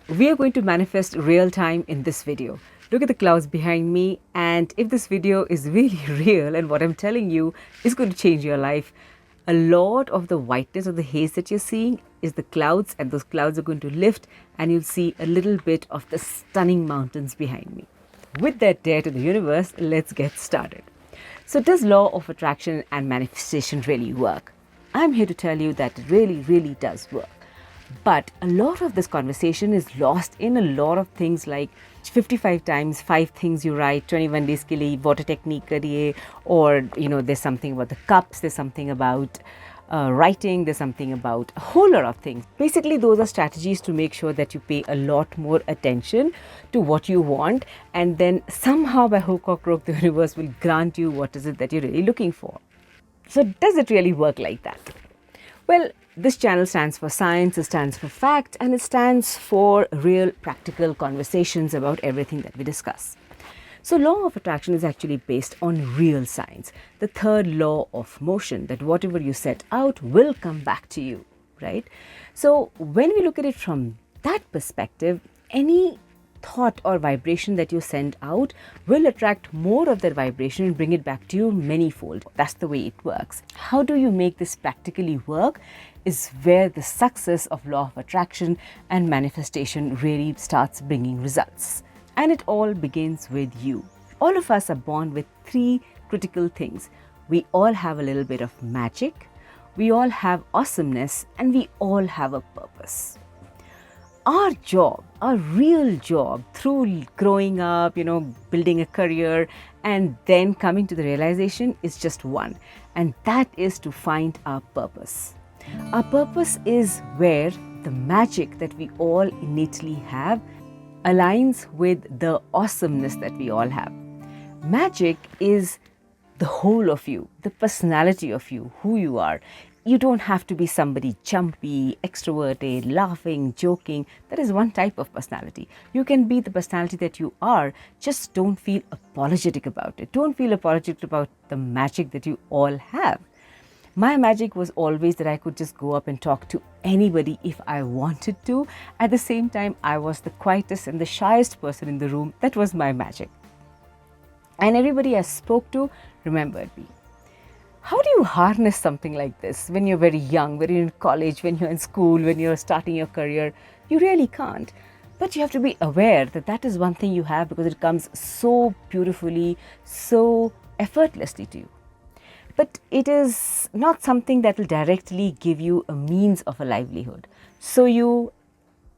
We are going to manifest real time in this video. Look at the clouds behind me, and if this video is really real and what I'm telling you is going to change your life, a lot of the whiteness of the haze that you're seeing is the clouds, and those clouds are going to lift and you'll see a little bit of the stunning mountains behind me. With that dare to the universe, let's get started. So does law of attraction and manifestation really work? I'm here to tell you that it really does work. But a lot of this conversation is lost in a lot of things like 55 times 5 things you write, 21 days ke liye water technique kariye, or there's something about the cups, there's something about writing, there's something about a whole lot of things. Basically, those are strategies to make sure that you pay a lot more attention to what you want, and then somehow by hook or crook the universe will grant you what is it that you're really looking for. So does it really work like that? Well, this channel stands for science, it stands for fact, and it stands for real practical conversations about everything that we discuss. So law of attraction is actually based on real science, the third law of motion, that whatever you set out will come back to you, right? So when we look at it from that perspective, any thought or vibration that you send out will attract more of that vibration and bring it back to you manyfold. That's the way it works. How do you make this practically work is where the success of law of attraction and manifestation really starts bringing results. And it all begins with you. All of us are born with 3 critical things. We all have a little bit of magic, we all have awesomeness, and we all have a purpose. Our job, our real job through growing up, building a career and then coming to the realization is just one, and that is to find our purpose. Our purpose is where the magic that we all innately have aligns with the awesomeness that we all have. Magic is the whole of you, the personality of you, who you are. You don't have to be somebody jumpy, extroverted, laughing, joking. That is one type of personality. You can be the personality that you are, just don't feel apologetic about it. Don't feel apologetic about the magic that you all have. My magic was always that I could just go up and talk to anybody if I wanted to. At the same time, I was the quietest and the shyest person in the room. That was my magic. And everybody I spoke to remembered me. How do you harness something like this when you're very young, when you're in college, when you're in school, when you're starting your career? You really can't. But you have to be aware that that is one thing you have, because it comes so beautifully, so effortlessly to you. But it is not something that will directly give you a means of a livelihood. So you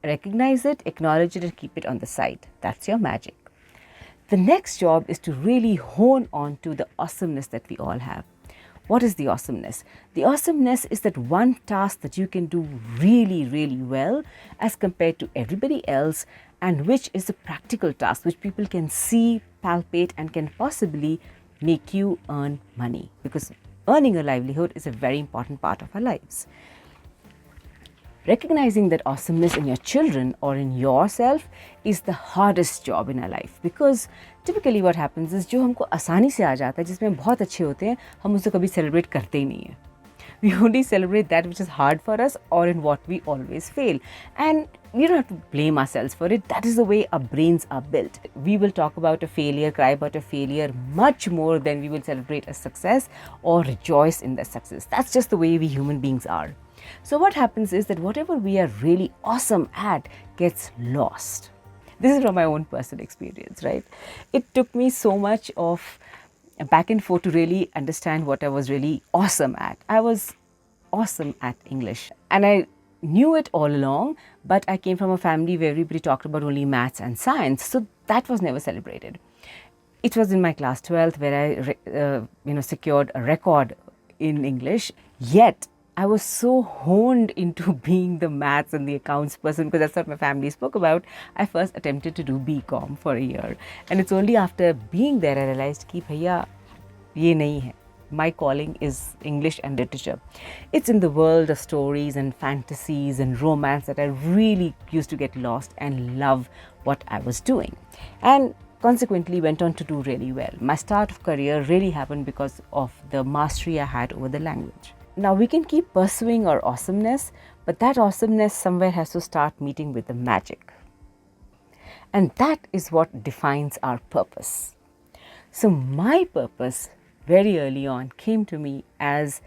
recognize it, acknowledge it, and keep it on the side. That's your magic. The next job is to really hone on to the awesomeness that we all have. What is the awesomeness? The awesomeness is that one task that you can do really well as compared to everybody else, and which is a practical task which people can see, palpate, and can possibly make you earn money, because earning a livelihood is a very important part of our lives. Recognizing that awesomeness in your children or in yourself is the hardest job in our life, because typically what happens is जो हमको आसानी से आ जाता है, जिसमें बहुत अच्छे होते हैं, हम उसे कभी celebrate करते ही नहीं हैं. We only celebrate that which is hard for us or in what we always fail. And we don't have to blame ourselves for it. That is the way our brains are built. We will talk about a failure, cry about a failure much more than we will celebrate a success or rejoice in the success. That's just the way we human beings are. So what happens is that whatever we are really awesome at gets lost. This is from my own personal experience, right? It took me so much of back and forth to really understand what I was really awesome at. I was awesome at English, and I knew it all along, but I came from a family where everybody talked about only maths and science, so that was never celebrated. It was in my class 12th where I secured a record in English, yet I was so honed into being the maths and the accounts person, because that's what my family spoke about. I first attempted to do BCom for a year, and it's only after being there I realized कि भैया ये नहीं है. My calling is English and literature. It's in the world of stories and fantasies and romance that I really used to get lost and love what I was doing, and consequently went on to do really well. My start of career really happened because of the mastery I had over the language. Now we can keep pursuing our awesomeness, but that awesomeness somewhere has to start meeting with the magic. And that is what defines our purpose. So my purpose very early on came to me as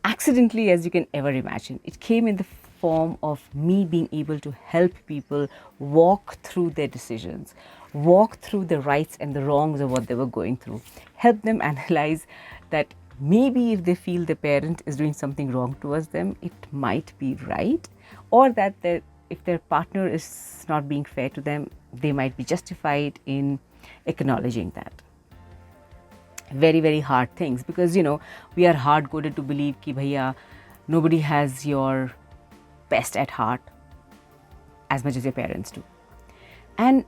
accidentally as you can ever imagine. It came in the form of me being able to help people walk through their decisions, walk through the rights and the wrongs of what they were going through, help them analyze that maybe if they feel the parent is doing something wrong towards them, it might be right, or that if their partner is not being fair to them, they might be justified in acknowledging that. Very, very hard things, because we are hard coded to believe ki bhaiya, nobody has your best at heart as much as your parents do. And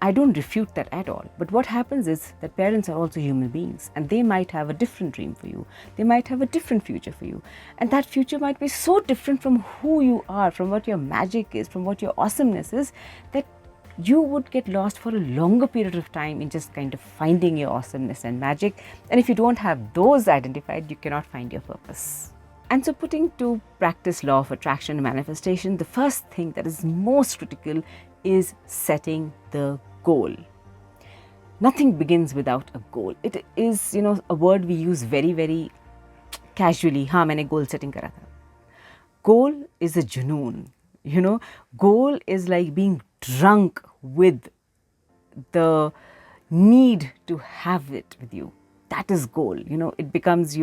I don't refute that at all. But what happens is that parents are also human beings, and they might have a different dream for you. They might have a different future for you. And that future might be so different from who you are, from what your magic is, from what your awesomeness is, that you would get lost for a longer period of time in just kind of finding your awesomeness and magic. And if you don't have those identified, you cannot find your purpose. And so, putting to practice law of attraction and manifestation, the first thing that is most critical is setting the goal. Nothing begins without a goal. It is, a word we use very, very casually. हाँ, मैंने goal setting करा था. Goal is a junoon. Goal is like being drunk with the need to have it with you. That is goal. It becomes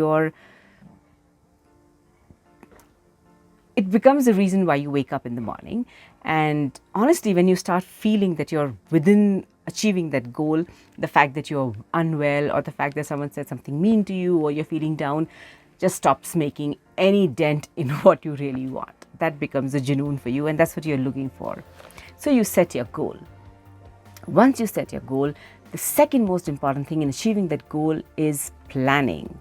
the reason why you wake up in the morning. And honestly, when you start feeling that you're within achieving that goal, the fact that you're unwell, or the fact that someone said something mean to you, or you're feeling down, just stops making any dent in what you really want. That becomes a junoon for you, and that's what you're looking for. So you set your goal. Once you set your goal, the second most important thing in achieving that goal is planning.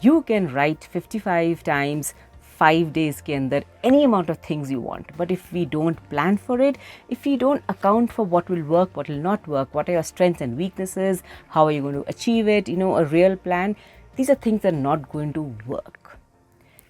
You can write 55 times 5 days ke andar any amount of things you want, but if we don't plan for it, if we don't account for what will work, what will not work, what are your strengths and weaknesses, how are you going to achieve it, a real plan, these are things that are not going to work.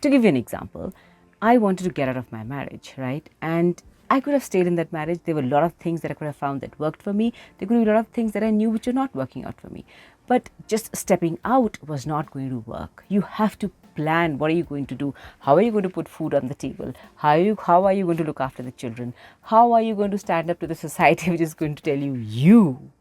To give you an example, I wanted to get out of my marriage, right? And I could have stayed in that marriage. There were a lot of things that I could have found that worked for me. There could be a lot of things that I knew which were not working out for me. But just stepping out was not going to work. You have to plan. What are you going to do? How are you going to put food on the table? How are you going to look after the children? How are you going to stand up to the society which is going to tell you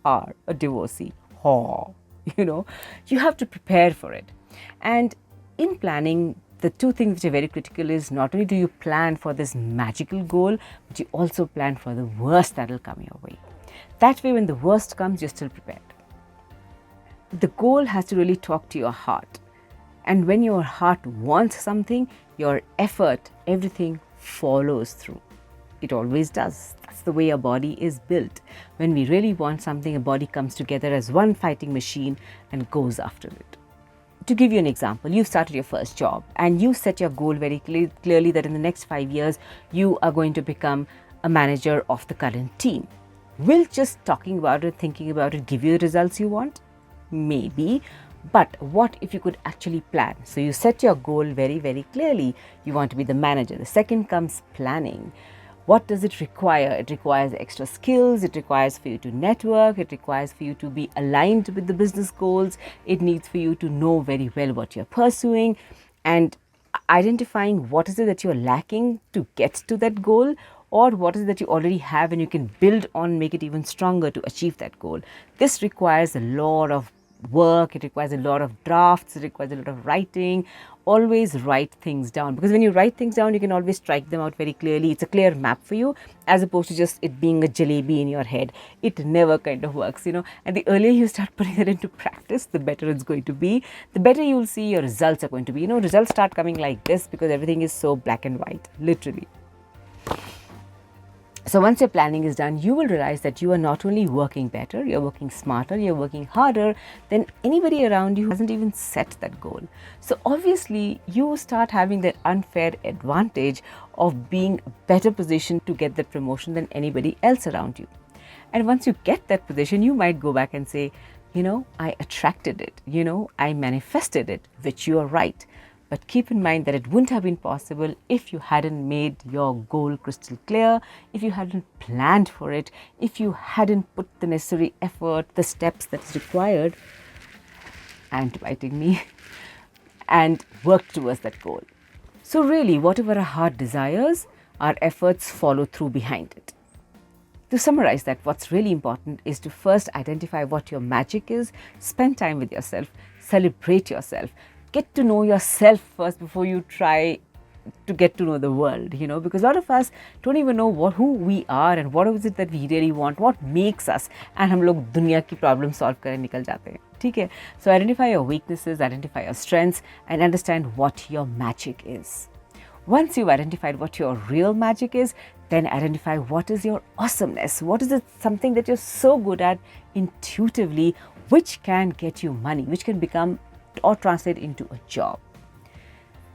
are a divorcee? You have to prepare for it. And in planning, the two things which are very critical is not only do you plan for this magical goal, but you also plan for the worst that will come your way. That way, when the worst comes, you're still prepared. The goal has to really talk to your heart. And when your heart wants something, your effort, everything follows through. It always does. That's the way your body is built. When we really want something, a body comes together as one fighting machine and goes after it. To give you an example, you've started your first job and you set your goal very clearly that in the next 5 years, you are going to become a manager of the current team. Will just talking about it, thinking about it, give you the results you want? Maybe. But what if you could actually plan? So you set your goal very, very clearly. You want to be the manager. The second comes planning. What does it require? It requires extra skills. It requires for you to network. It requires for you to be aligned with the business goals. It needs for you to know very well what you're pursuing and identifying what is it that you're lacking to get to that goal, or what is it that you already have and you can build on, make it even stronger to achieve that goal. This requires a lot of work. It requires a lot of drafts. It requires a lot of writing. Always write things down, because when you write things down, you can always strike them out very clearly. It's a clear map for you, as opposed to just it being a jalebi in your head. It never kind of works, And the earlier you start putting it into practice, the better it's going to be. The better you'll see your results are going to be. Results start coming like this because everything is so black and white, literally. So once your planning is done, you will realize that you are not only working better, you're working smarter, you're working harder than anybody around you who hasn't even set that goal. So obviously, you start having that unfair advantage of being better positioned to get that promotion than anybody else around you. And once you get that position, you might go back and say, I attracted it, I manifested it, which you are right. But keep in mind that it wouldn't have been possible if you hadn't made your goal crystal clear, if you hadn't planned for it, if you hadn't put the necessary effort, the steps that's required, and biting me, and worked towards that goal. So really, whatever our heart desires, our efforts follow through behind it. To summarize that, what's really important is to first identify what your magic is, spend time with yourself, celebrate yourself, get to know yourself first before you try to get to know the world, because a lot of us don't even know who we are and what is it that we really want, what makes us, and हम लोग दुनिया की problem solve करने निकल जाते हैं, ठीक है? So identify your weaknesses, identify your strengths, and understand what your magic is. Once you've identified what your real magic is, then identify what is your awesomeness. What is it, something that you're so good at intuitively, which can get you money, which can become or translate into a job.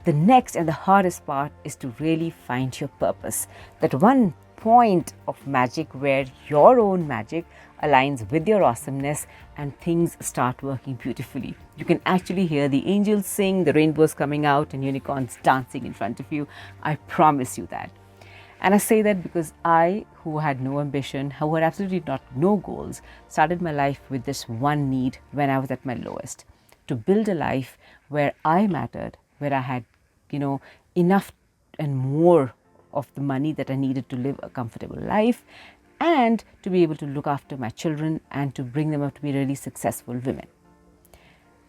The next and the hardest part is to really find your purpose. That one point of magic where your own magic aligns with your awesomeness and things start working beautifully. You can actually hear the angels sing, the rainbows coming out, and unicorns dancing in front of you. I promise you that. And I say that because I, who had no ambition, who had absolutely no goals, started my life with this one need when I was at my lowest. To build a life where I mattered, where I had, enough and more of the money that I needed to live a comfortable life, and to be able to look after my children and to bring them up to be really successful women.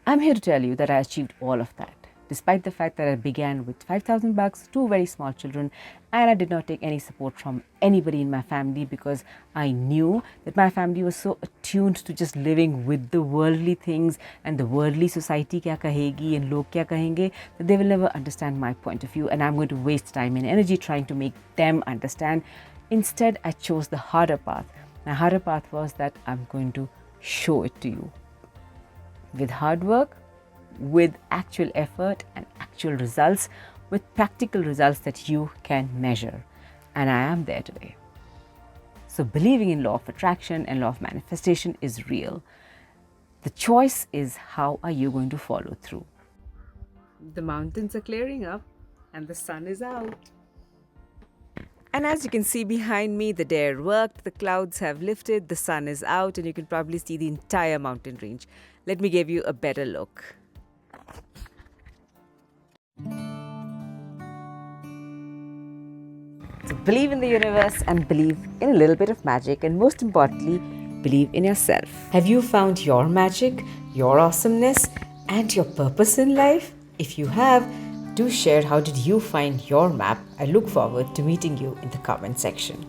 I'm here to tell you that I achieved all of that, despite the fact that I began with $5,000, 2 very small children, and I did not take any support from anybody in my family because I knew that my family was so attuned to just living with the worldly things and the worldly society kya kahegi and log kya kahenge, that they will never understand my point of view, and I'm going to waste time and energy trying to make them understand. Instead, I chose the harder path. My harder path was that I'm going to show it to you. With hard work, with actual effort and actual results, with practical results that you can measure. And I am there today. So believing in law of attraction and law of manifestation is real. The choice is, how are you going to follow through? The mountains are clearing up and the sun is out. And as you can see behind me, the dare worked, the clouds have lifted, the sun is out, and you can probably see the entire mountain range. Let me give you a better look. So believe in the universe and believe in a little bit of magic, and most importantly, believe in yourself. Have you found your magic, your awesomeness, and your purpose in life? If you have, do share how did you find your map. I look forward to meeting you in the comment section.